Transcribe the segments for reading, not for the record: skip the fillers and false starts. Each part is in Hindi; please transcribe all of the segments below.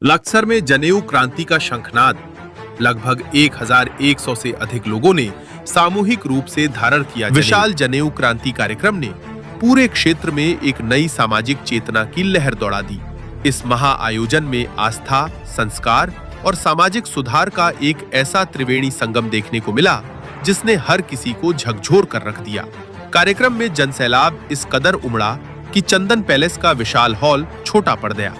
लक्सर में जनेऊ क्रांति का शंखनाद। लगभग 1100 से अधिक लोगों ने सामूहिक रूप से धारण किया। विशाल जनेऊ क्रांति कार्यक्रम ने पूरे क्षेत्र में एक नई सामाजिक चेतना की लहर दौड़ा दी। इस महा आयोजन में आस्था, संस्कार और सामाजिक सुधार का एक ऐसा त्रिवेणी संगम देखने को मिला जिसने हर किसी को झकझोर कर रख दिया। कार्यक्रम में जनसैलाब इस कदर उमड़ा कि चंदन पैलेस का विशाल हॉल छोटा पड़ गया।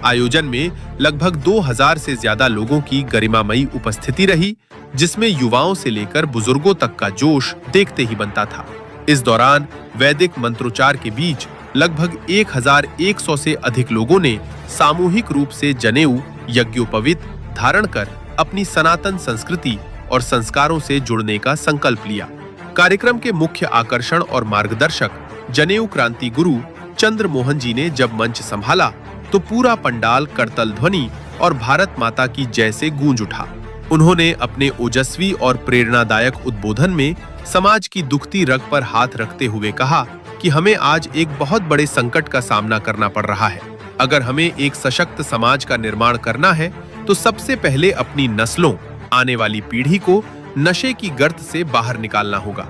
आयोजन में लगभग 2000 से ज्यादा लोगों की गरिमामयी उपस्थिति रही, जिसमें युवाओं से लेकर बुजुर्गों तक का जोश देखते ही बनता था। इस दौरान वैदिक मंत्रोच्चार के बीच लगभग 1100 से अधिक लोगों ने सामूहिक रूप से जनेऊ यज्ञोपवीत धारण कर अपनी सनातन संस्कृति और संस्कारों से जुड़ने का संकल्प लिया। कार्यक्रम के मुख्य आकर्षण और मार्गदर्शक जनेऊ क्रांति गुरु चंद्र मोहन जी ने जब मंच संभाला तो पूरा पंडाल करतल ध्वनि और भारत माता की जय से गूंज उठा। उन्होंने अपने ओजस्वी और प्रेरणादायक उद्बोधन में समाज की दुखती रग पर हाथ रखते हुए कहा कि हमें आज एक बहुत बड़े संकट का सामना करना पड़ रहा है। अगर हमें एक सशक्त समाज का निर्माण करना है तो सबसे पहले अपनी नस्लों, आने वाली पीढ़ी को नशे की गर्त से बाहर निकालना होगा।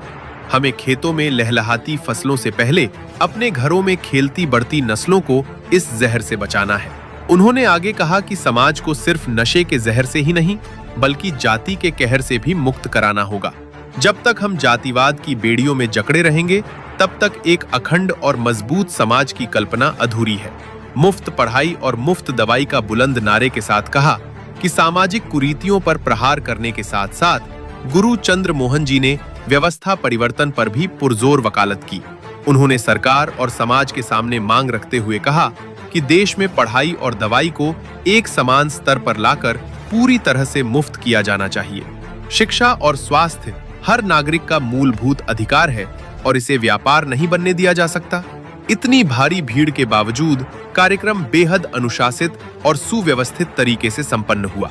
हमें खेतों में लहलहाती फसलों से पहले अपने घरों में खेलती बढ़ती नस्लों को इस जहर से बचाना है। उन्होंने आगे कहा कि समाज को सिर्फ नशे के जहर से ही नहीं बल्कि जाति के कहर से भी मुक्त कराना होगा। जब तक हम जातिवाद की बेड़ियों में जकड़े रहेंगे तब तक एक अखंड और मजबूत समाज की कल्पना अधूरी है। मुफ्त पढ़ाई और मुफ्त दवाई का बुलंद नारे के साथ कहा कि सामाजिक कुरीतियों पर प्रहार करने के साथ साथ गुरु चंद्र मोहन जी ने व्यवस्था परिवर्तन पर भी पुरजोर वकालत की। उन्होंने सरकार और समाज के सामने मांग रखते हुए कहा कि देश में पढ़ाई और दवाई को एक समान स्तर पर लाकर पूरी तरह से मुफ्त किया जाना चाहिए। शिक्षा और स्वास्थ्य हर नागरिक का मूलभूत अधिकार है और इसे व्यापार नहीं बनने दिया जा सकता। इतनी भारी भीड़ के बावजूद कार्यक्रम बेहद अनुशासित और सुव्यवस्थित तरीके से संपन्न हुआ।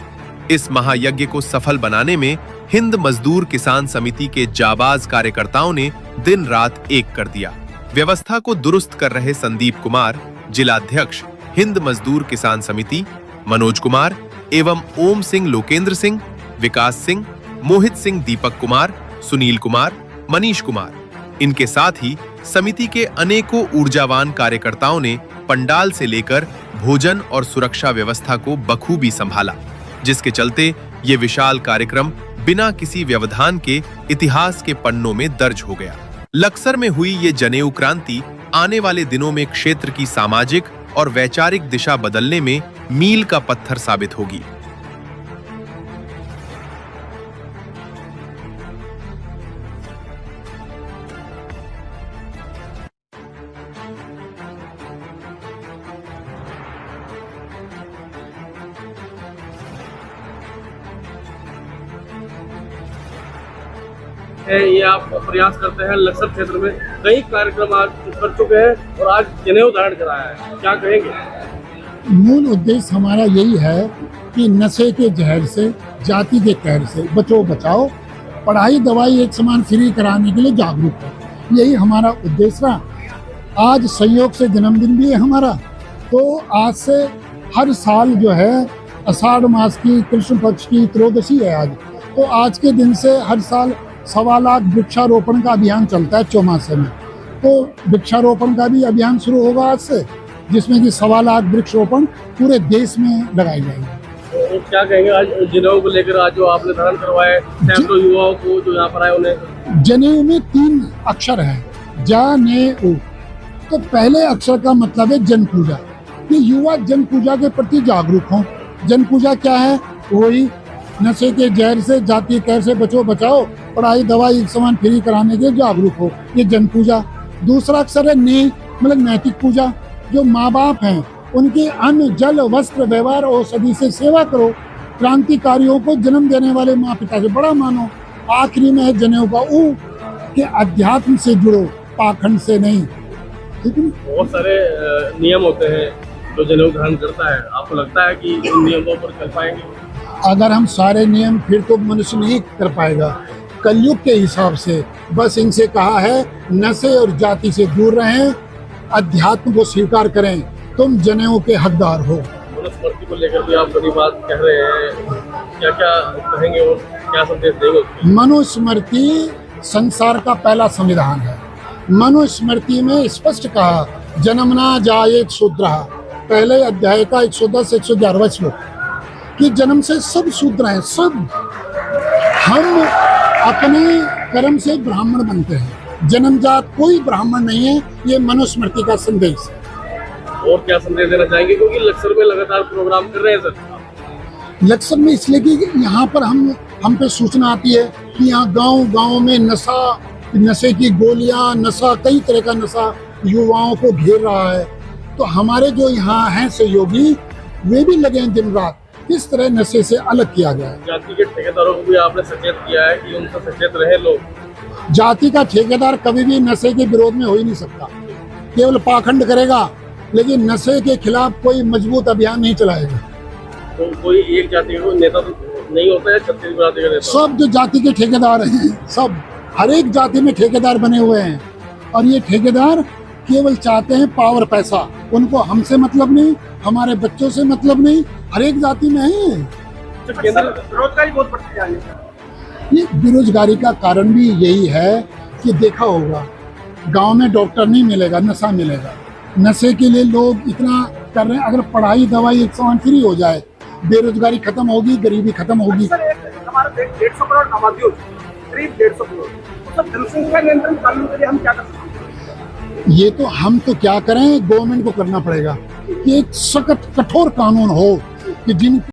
इस महायज्ञ को सफल बनाने में हिंद मजदूर किसान समिति के जाबाज कार्यकर्ताओं ने दिन रात एक कर दिया। व्यवस्था को दुरुस्त कर रहे संदीप कुमार, जिलाध्यक्ष हिंद मजदूर किसान समिति, मनोज कुमार एवं ओम सिंह, लोकेंद्र सिंह, विकास सिंह, मोहित सिंह, दीपक कुमार, सुनील कुमार, मनीष कुमार, इनके साथ ही समिति के अनेकों ऊर्जावान कार्यकर्ताओं ने पंडाल से लेकर भोजन और सुरक्षा व्यवस्था को बखूबी संभाला, जिसके चलते ये विशाल कार्यक्रम बिना किसी व्यवधान के इतिहास के पन्नों में दर्ज हो गया। लक्सर में हुई ये जनेऊ क्रांति आने वाले दिनों में क्षेत्र की सामाजिक और वैचारिक दिशा बदलने में मील का पत्थर साबित होगी। ये आप प्रयास करते हैं। लक्सर क्षेत्र में कई कार्यक्रम आज कर चुके हैं और आज जनेऊ धारण कराया है, क्या कहेंगे? मूल उद्देश्य हमारा यही है कि नशे के जहर से, जाति के कहर से बचो बचाओ, पढ़ाई दवाई एक समान फ्री कराने के लिए जागरूक हो, यही हमारा उद्देश्य रहा। आज संयोग से जन्मदिन भी है हमारा, तो आज से हर साल जो है आषाढ़ मास की कृष्ण पक्ष की त्रयोदशी है आज, तो आज के दिन से हर साल 1.25 लाख वृक्षारोपण का अभियान चलता है चौमासे में। तो वृक्षारोपण का भी अभियान शुरू होगा आज से, जिसमें कि 1.25 लाख वृक्षारोपण पूरे देश में लगाई जाएगी। तो क्या कहेंगे आज जनेऊ को लेकर? आज जो आपने धारण करवाया, सैकड़ों युवाओं को जो यहाँ पर आए उन्हें। जनेऊ में 3 अक्षर है, जनेऊ। तो पहले अक्षर का मतलब है जन पूजा, कि युवा जन पूजा के प्रति जागरूक हों। जन पूजा क्या है? वही नशे के जहर से, जाति कहर से बचो बचाओ, पढ़ाई दवाई एक समान फ्री कराने के जागरूक हो, ये जन पूजा। दूसरा अक्षर है ने, मतलब नैतिक पूजा। जो माँ बाप हैं उनके अन्न, जल, वस्त्र, व्यवहार, औषधि से सेवा करो। क्रांतिकारियों को जन्म देने वाले माँ पिता से बड़ा मानो। आखिरी में है जनेऊ का ऊ, कि अध्यात्म से जुड़ो, पाखंड से नहीं। ठीक है। बहुत सारे नियम होते हैं जो जनेऊ धारण करता है, आपको लगता है कि इन नियमों पर चल पाएंगे? अगर हम सारे नियम, फिर तो मनुष्य नहीं कर पाएगा। कलयुग के हिसाब से बस इनसे कहा है नशे और जाति से दूर रहें, अध्यात्म को स्वीकार करें, तुम जनेऊ के हकदार हो। मनुस्मृति को लेकर भी आप बड़ी बात कह रहे हैं, क्या क्या कहेंगे और क्या संदेश देंगे उसको? मनुस्मृति संसार का पहला संविधान है। मनुस्मृति में स्पष्ट कहा, जन्मना जायेत शूद्रः, पहले अध्याय का 110 111वां श्लोक, कि जन्म से सब शूद्र हैं, सब। हम अपने कर्म से ब्राह्मण बनते हैं, जन्मजात कोई ब्राह्मण नहीं है। ये मनुस्मृति का संदेश है। और क्या संदेश देना चाहेंगे, क्योंकि लक्सर में लगातार प्रोग्राम कर रहे हैं सर? लक्सर में इसलिए कि यहाँ पर हम पे सूचना आती है कि यहाँ गांव में नशे की गोलियां, नशा, कई तरह का नशा युवाओं को घेर रहा है। तो हमारे जो यहाँ हैं सहयोगी, वे भी लगे हैं दिन रात किस तरह नशे से अलग किया जाए। जाति के ठेकेदारों को भी आपने सचेत किया है कि उनसे सचेत रहे लोग। जाति का ठेकेदार कभी भी नशे के विरोध में हो ही नहीं सकता, केवल पाखंड करेगा, लेकिन नशे के खिलाफ कोई मजबूत अभियान नहीं चलाएगा। तो कोई एक जाति का नेता तो नहीं होता है, छत्तीस जाति का नेता? सब जो जाति के ठेकेदार हैं, सब हर एक जाति में ठेकेदार बने हुए हैं, और ये ठेकेदार केवल चाहते हैं पावर, पैसा। उनको हमसे मतलब नहीं, हमारे बच्चों से मतलब नहीं, हर एक जाति में है। तो केंद्र बेरोजगारी बहुत बढ़ती जा रही है। ये बेरोजगारी का कारण भी यही है कि देखा होगा, गांव में डॉक्टर नहीं मिलेगा, नशा मिलेगा। नशे के लिए लोग इतना कर रहे हैं। अगर पढ़ाई दवाई एक समान फ्री हो जाए, बेरोजगारी खत्म होगी, गरीबी खत्म होगी। हमारा 150 करोड़ आबादी हो चुकी है, करीब 150 करोड़। तो सब जनसंख्या नियंत्रण कानून के लिए हम क्या कर सकते हैं? ये तो हम तो क्या करें, गवर्नमेंट को करना पड़ेगा कि एक सख्त कठोर कानून हो कि जिन